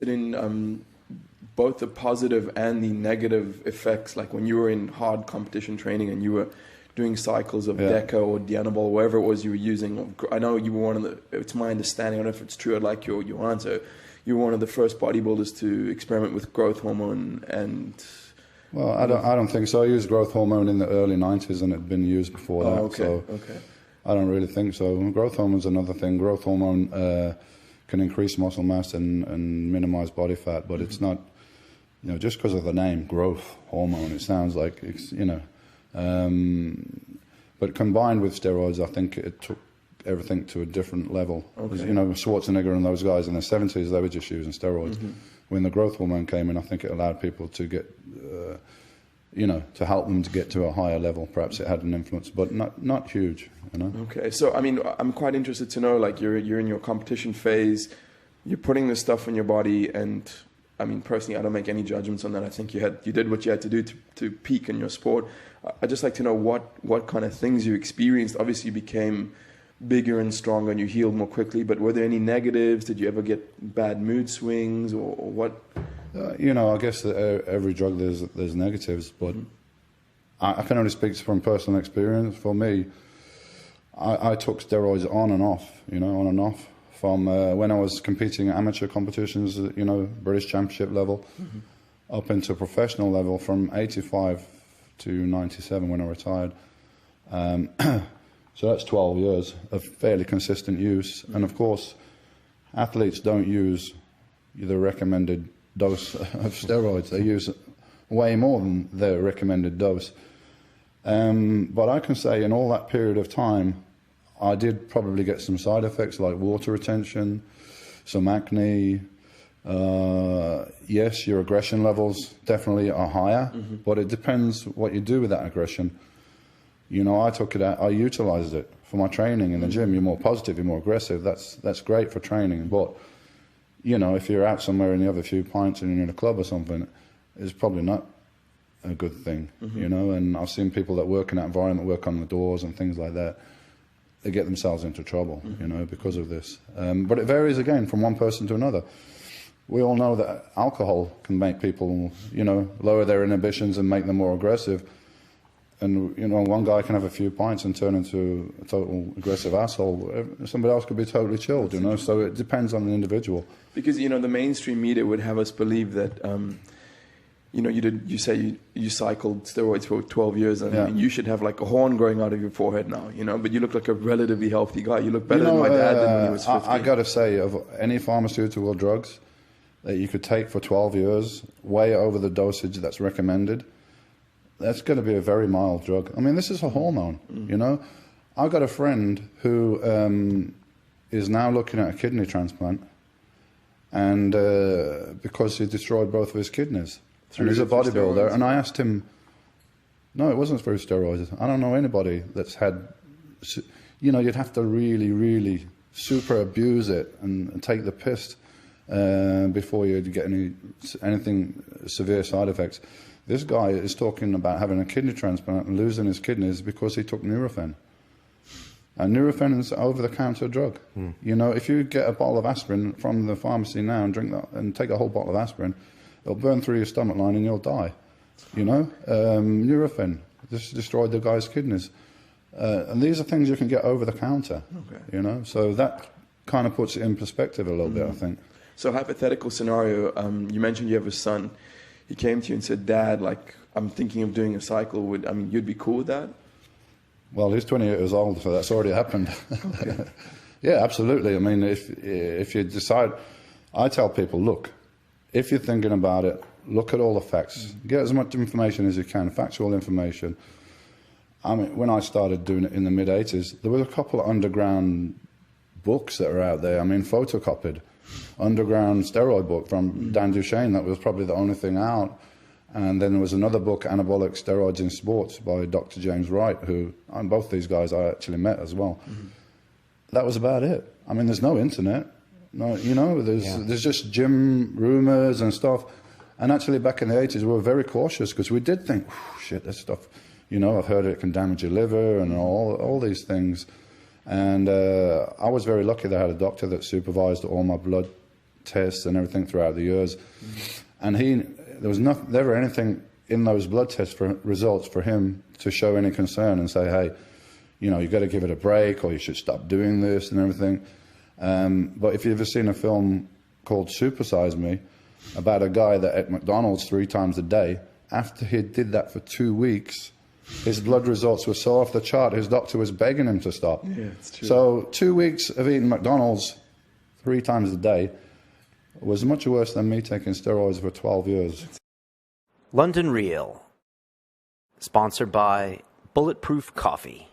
In both the positive and the negative effects, like when you were in hard competition training and you were doing cycles of Deca or Dianabol, whatever it was you were using. I know you were one of the, it's my understanding, I don't know if it's true, I'd like your answer. You were one of the first bodybuilders to experiment with growth hormone and... Well, I don't think so. I used growth hormone in the early 90s and it had been used before that. Okay. I don't really think so. Growth hormone is another thing. Growth hormone can increase muscle mass and minimize body fat, but it's not, you know, just because of the name growth hormone, it sounds like it's, you know. But combined with steroids, I think it took everything to a different level. Okay. You know, Schwarzenegger and those guys in their 70s, they were just using steroids. Mm-hmm. When the growth hormone came in, I think it allowed people to get, you know, to help them to get to a higher level. Perhaps it had an influence, but not huge, you know. Okay, so I mean, I'm quite interested to know, like, you're in your competition phase, you're putting this stuff in your body, and I mean, personally, I don't make any judgments on that. I think you did what you had to do to peak in your sport. I'd just like to know what kind of things you experienced. Obviously, you became bigger and stronger and you healed more quickly, but were there any negatives? Did you ever get bad mood swings or what? You know, I guess that every drug there's negatives, but I can only speak from personal experience. For me, I took steroids on and off, you know, on and off. From when I was competing at amateur competitions, you know, British Championship level, up into professional level from 85 to 97 when I retired. So that's 12 years of fairly consistent use. And of course, athletes don't use the recommended dose of steroids. They use way more than their recommended dose. But I can say in all that period of time, I did probably get some side effects like water retention, some acne. Yes, your aggression levels definitely are higher, but it depends what you do with that aggression. You know, I took it out, I utilized it for my training in the gym. You're more positive, you're more aggressive. That's great for training. But, you know, if you're out somewhere and you have a few pints and you're in a club or something, it's probably not a good thing, you know. And I've seen people that work in that environment, work on the doors and things like that, they get themselves into trouble, you know, because of this. But it varies, again, from one person to another. We all know that alcohol can make people, you know, lower their inhibitions and make them more aggressive. And, you know, one guy can have a few pints and turn into a total aggressive asshole. Somebody else could be totally chilled, you know, so it depends on the individual. Because, you know, the mainstream media would have us believe that, you know, you say you cycled steroids for 12 years and I mean, you should have like a horn growing out of your forehead now, you know, but you look like a relatively healthy guy. You look better than my dad than when he was 15. I got to say, of any pharmaceutical drugs that you could take for 12 years, way over the dosage that's recommended, that's going to be a very mild drug. I mean, this is a hormone, you know. I've got a friend who is now looking at a kidney transplant, and because he destroyed both of his kidneys. And he's a bodybuilder, and I asked him, no, it wasn't through steroids. I don't know anybody that's had, you know, you'd have to really, really super abuse it and take the piss before you'd get anything severe side effects. This guy is talking about having a kidney transplant and losing his kidneys because he took Nurofen. And Nurofen is an over-the-counter drug. You know, if you get a bottle of aspirin from the pharmacy now and drink that and take a whole bottle of aspirin, it'll burn through your stomach line and you'll die. You know, Nurofen just destroyed the guy's kidneys. And these are things you can get over the counter. Okay. You know, so that kind of puts it in perspective a little bit, I think. So, hypothetical scenario, you mentioned you have a son. He came to you and said, Dad, like, I'm thinking of doing a cycle. I mean, you'd be cool with that? Well, he's 28 years old, so that's already happened. Okay. Yeah, absolutely. I mean, if you decide, I tell people, look, if you're thinking about it, look at all the facts. Get as much information as you can, factual information. I mean, when I started doing it in the mid-80s, there was a couple of underground books that are out there. I mean, photocopied. Underground steroid book from Dan Duchesne, that was probably the only thing out. And then there was another book, Anabolic Steroids in Sports, by Dr. James Wright, who, and both these guys I actually met as well. That was about it. I mean, there's no internet. No, you know, there's just gym rumors and stuff. And actually back in the 80s, we were very cautious because we did think, shit, this stuff, you know, I've heard it can damage your liver and all these things. And I was very lucky that I had a doctor that supervised all my blood tests and everything throughout the years. And there was never anything in those blood test results for him to show any concern and say, hey, you know, you've got to give it a break, or you should stop doing this and everything. But if you've ever seen a film called Supersize Me, about a guy that ate McDonald's 3 times a day, after he did that for 2 weeks, his blood results were so off the chart, his doctor was begging him to stop. Yeah, it's true. So 2 weeks of eating McDonald's 3 times a day was much worse than me taking steroids for 12 years. London Real, sponsored by Bulletproof Coffee.